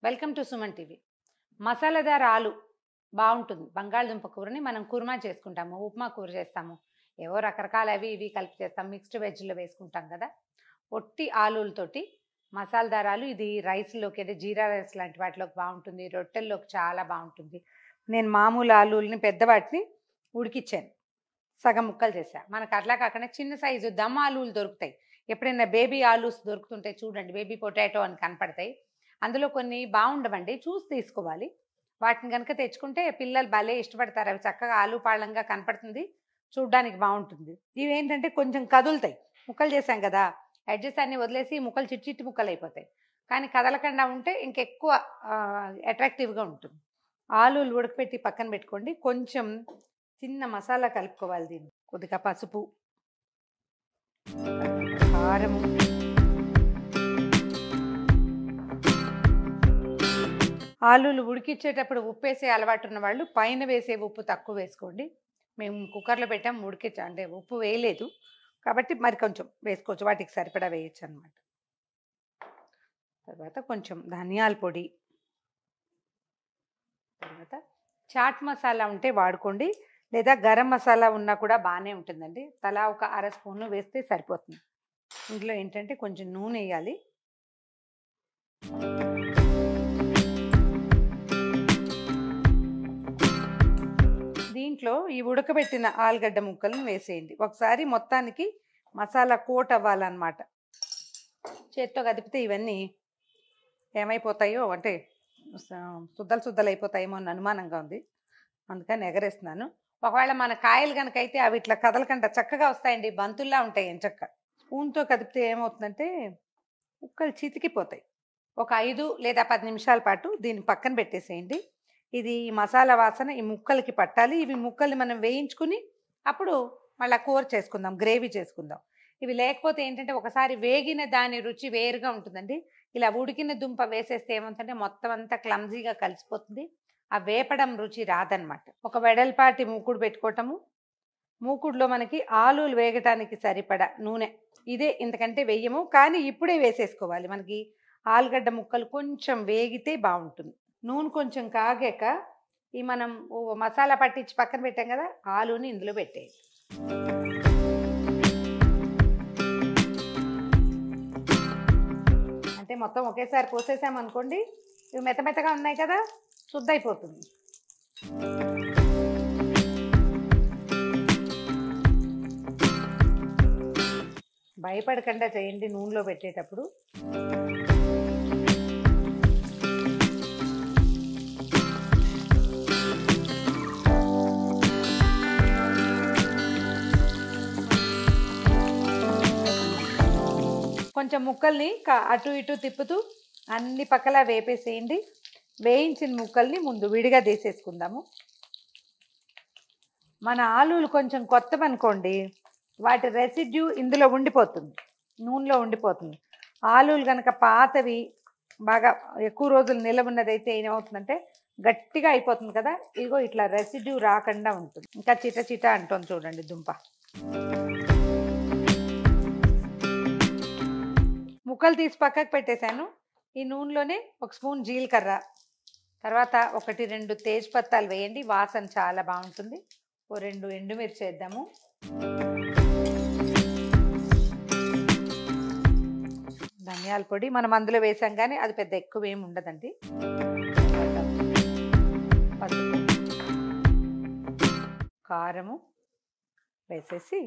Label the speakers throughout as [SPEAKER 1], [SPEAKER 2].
[SPEAKER 1] Welcome to Suman TV. మసాలాదార్ ఆలు బాగుంటుంది. బంగాళదుంప కూరని మనం కుర్మా చేసుకుంటాము, ఉప్మా కూర చేస్తాము, ఏవో రకరకాల అవి ఇవి కలిపి చేస్తాం, మిక్స్డ్ వెజ్లో వేసుకుంటాం కదా. ఒట్టి ఆలులతోటి మసాలాదార్ ఆలు ఇది రైస్లోకి అంటే జీరా రైస్ లాంటి వాటిలోకి బాగుంటుంది, రొట్టెల్లోకి చాలా బాగుంటుంది. నేను మామూలు ఆలుల్ని పెద్దవాటిని ఉడికిచ్చాను, సగం ముక్కలు చేశాను. మనకు అట్లా కాకుండా చిన్న సైజు దమ్ ఆలులు దొరుకుతాయి. ఎప్పుడైనా బేబీ ఆలూస్ దొరుకుతుంటాయి చూడండి, బేబీ పొటాటో అని కనపడతాయి. అందులో కొన్ని బాగుండవండి, చూసి తీసుకోవాలి. వాటిని కనుక తెచ్చుకుంటే పిల్లలు భలే ఇష్టపడతారు. అవి చక్కగా ఆలు పాళంగా కనపడుతుంది, చూడ్డానికి బాగుంటుంది. ఇవి ఏంటంటే కొంచెం కదులుతాయి, ముక్కలు చేసాం కదా, ఎడ్జెస్ అన్ని వదిలేసి ముక్కలు చిట్టి చిట్టి ముక్కలు అయిపోతాయి. కానీ కదలకుండా ఉంటే ఇంకెక్కువ అట్రాక్టివ్గా ఉంటుంది. ఆలులు ఉడకపెట్టి పక్కన పెట్టుకోండి. కొంచెం చిన్న మసాలా కలుపుకోవాలి. దీన్ని కొద్దిగా పసుపు, కారము, ఆలులు ఉడికిచ్చేటప్పుడు ఉప్పు వేసే అలవాటు ఉన్న వాళ్ళు పైన వేసే ఉప్పు తక్కువ వేసుకోండి. మేము కుక్కర్లో పెట్టాం, అంటే ఉప్పు వేయలేదు కాబట్టి మరి కొంచెం వేసుకోవచ్చు, వాటికి సరిపడా వేయచ్చు అనమాట. తర్వాత కొంచెం ధనియాల పొడి, తర్వాత చాట్ మసాలా ఉంటే వాడుకోండి, లేదా గరం మసాలా ఉన్నా కూడా బాగానే ఉంటుందండి. తలా ఒక అర స్పూను వేస్తే సరిపోతుంది. ఇందులో ఏంటంటే కొంచెం నూనె వేయాలి. దీంట్లో ఈ ఉడకబెట్టిన ఆలుగడ్డ ముక్కలను వేసేయండి. ఒకసారి మొత్తానికి మసాలా కోట్ అవ్వాలన్నమాట. చేత్తో కదిపితే ఇవన్నీ ఏమైపోతాయో, అంటే సుద్దలు అయిపోతాయేమో అని అనుమానంగా ఉంది, అందుకని ఎగరేస్తున్నాను. ఒకవేళ మన కాయలు కనుక అయితే అవి ఇట్లా కదలకుండా చక్కగా వస్తాయండి, బంతుల్లా ఉంటాయి ఎంచక్క. స్పూన్తో కదిపితే ఏమవుతుందంటే ముక్కలు చితికిపోతాయి. ఒక 5 లేదా 10 నిమిషాల పాటు దీన్ని పక్కన పెట్టేసేయండి. ఇది మసాలా వాసన ఈ ముక్కలకి పట్టాలి. ఇవి ముక్కల్ని మనం వేయించుకుని అప్పుడు మళ్ళీ కూర చేసుకుందాం, గ్రేవీ చేసుకుందాం. ఇవి లేకపోతే ఏంటంటే ఒకసారి వేగిన దాని రుచి వేరుగా ఉంటుందండి. ఇలా ఉడికిన దుంప వేసేస్తే ఏమవుతుందంటే మొత్తం అంతా క్లమ్జీగా కలిసిపోతుంది, ఆ వేపడం రుచి రాదనమాట. ఒక వెడల్పాటి మూకుడు పెట్టుకోవటము, మూకుడులో మనకి ఆలులు వేగటానికి సరిపడా నూనె, ఇదే, ఇంతకంటే వేయము, కానీ ఇప్పుడే వేసేసుకోవాలి. మనకి ఆలుగడ్డ ముక్కలు కొంచెం వేగితే బాగుంటుంది. నూనె కొంచెం కాగాక ఈ మనం మసాలా పట్టించి పక్కన పెట్టాం కదా, ఆలుని ఇందులో పెట్టేయండి. అంటే మొత్తం ఒకేసారి పోసేసామనుకోండి, ఇవి మెత్తగా ఉన్నాయి కదా, శుద్ధైపోతుంది. భయపడకుండా చేయండి నూనెలో పెట్టేటప్పుడు. కొంచెం ముక్కల్ని అటు ఇటు తిప్పుతూ అన్ని పక్కలా వేపేసేయండి. వేయించిన ముక్కల్ని ముందు విడిగా తీసేసుకుందాము. మన ఆలులు కొంచెం కొత్తవనుకోండి, వాటి రెసిడ్యూ ఇందులో ఉండిపోతుంది, నూనెలో ఉండిపోతుంది. ఆలులు కనుక పాతవి బాగా ఎక్కువ రోజులు నిలవ ఉన్నదైతే ఏమవుతుందంటే గట్టిగా అయిపోతుంది కదా, ఇదిగో ఇట్లా రెసిడ్యూ రాకుండా ఉంటుంది. ఇంకా చిట చిట అంటుంది చూడండి దుంప. ముక్కలు తీసి పక్కకు పెట్టేశాను. ఈ నూనెలోనే ఒక స్పూన్ జీలకర్ర, తర్వాత 1-2 తేజ్పత్తాలు వేయండి, వాసన చాలా బాగుంటుంది. ఓ 2 ఎండుమిర్చి వేద్దాము. ధనియాల పొడి మనం అందులో వేసాం కానీ అది పెద్ద ఎక్కువ ఏమి ఉండదండి. పసుపు, కారము వేసేసి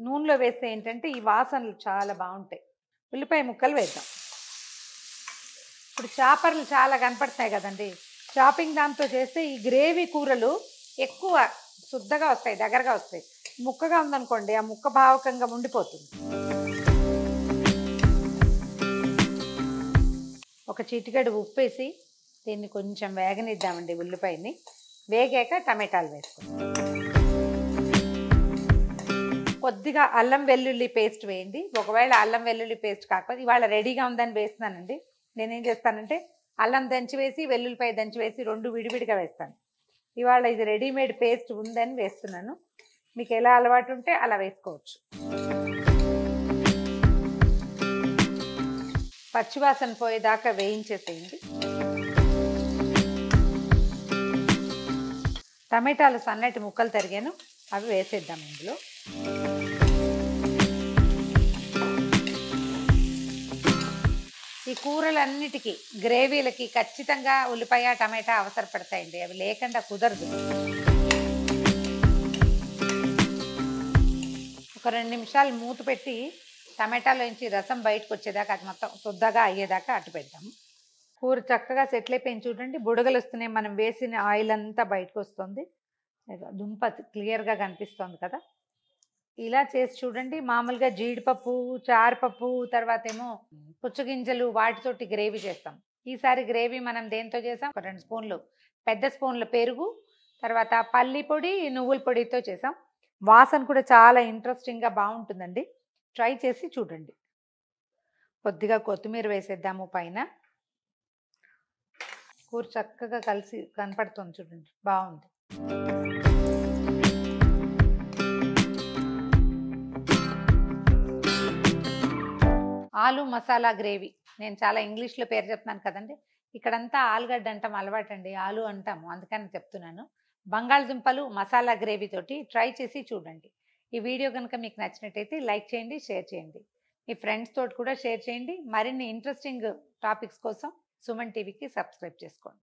[SPEAKER 1] నూనెలో వేస్తే ఏంటంటే ఈ వాసనలు చాలా బాగుంటాయి. ఉల్లిపాయ ముక్కలు వేద్దాం. ఇప్పుడు చాపర్లు చాలా కనపడుతున్నాయి కదండి, చాపింగ్ దాంతో చేస్తే ఈ గ్రేవీ కూరలు ఎక్కువ శుద్ధగా వస్తాయి, దగ్గరగా వస్తాయి. ముక్కగా ఉందనుకోండి, ఆ ముక్క భావకంగా ఉండిపోతుంది. ఒక చిటికెడు ఉప్పు వేసి దీన్ని కొంచెం వేగనిద్దామండి. ఉల్లిపాయని వేగాక టమాటాలు వేసుకోండి. కొద్దిగా అల్లం వెల్లుల్లి పేస్ట్ వేయండి. ఒకవేళ అల్లం వెల్లుల్లి పేస్ట్ కాకపోతే ఇవాళ రెడీగా ఉందని వేస్తున్నానండి. నేనేం చేస్తానంటే అల్లం దంచి వేసి వెల్లుల్లిపాయ దంచి వేసి 2 విడివిడిగా వేస్తాను. ఇవాళ ఇది రెడీమేడ్ పేస్ట్ ఉందని వేస్తున్నాను. మీకు ఎలా అలవాటు ఉంటే అలా వేసుకోవచ్చు. పచ్చివాసన పోయేదాకా వేయించేసేయండి. టమాటాలు సన్నటి ముక్కలు తరిగాను, అవి వేసేద్దాం ఇందులో. ఈ కూరలన్నిటికీ గ్రేవీలకి ఖచ్చితంగా ఉల్లిపాయ టమాటా అవసరపడతాయండి, అవి లేకుండా కుదరదు. ఒక 2 నిమిషాలు మూత పెట్టి టమాటాలోంచి రసం బయటకు వచ్చేదాకా, అది మొత్తం శుద్ధగా అయ్యేదాకా అటు పెడతాము. కూర చక్కగా సెటిల్ అయిపోయింది చూడండి, బుడగలు వస్తున్నాయి, మనం వేసిన ఆయిల్ అంతా బయటకు వస్తుంది, దుంప క్లియర్గా కనిపిస్తుంది కదా. ఇలా చేసి చూడండి. మామూలుగా జీడిపప్పు, చారుపప్పు, తర్వాత ఏమో పుచ్చగింజలు వాటితోటి గ్రేవీ చేస్తాం. ఈసారి గ్రేవీ మనం దేంతో చేసాం, ఒక 2 స్పూన్లు పెద్ద స్పూన్ల పెరుగు, తర్వాత పల్లి పొడి, నువ్వుల పొడితో చేసాం. వాసన కూడా చాలా ఇంట్రెస్టింగ్గా బాగుంటుందండి, ట్రై చేసి చూడండి. కొద్దిగా కొత్తిమీర వేసేద్దాము పైన. కూర చక్కగా కలిసి కనపడుతుంది చూడండి, బాగుంది. ఆలు మసాలా గ్రేవీ, నేను చాలా ఇంగ్లీష్లో పేరు చెప్తున్నాను కదండి, ఇక్కడంతా ఆలుగడ్డ అంటాం అలవాటండి, ఆలు అంటాము, అందుకని చెప్తున్నాను. బంగాళదుంపలు మసాలా గ్రేవీ తోటి ట్రై చేసి చూడండి. ఈ వీడియో కనుక మీకు నచ్చినట్టయితే లైక్ చేయండి, షేర్ చేయండి, మీ ఫ్రెండ్స్ తోటి కూడా షేర్ చేయండి. మరిన్ని ఇంట్రెస్టింగ్ టాపిక్స్ కోసం సుమన్ టీవీకి సబ్స్క్రైబ్ చేసుకోండి.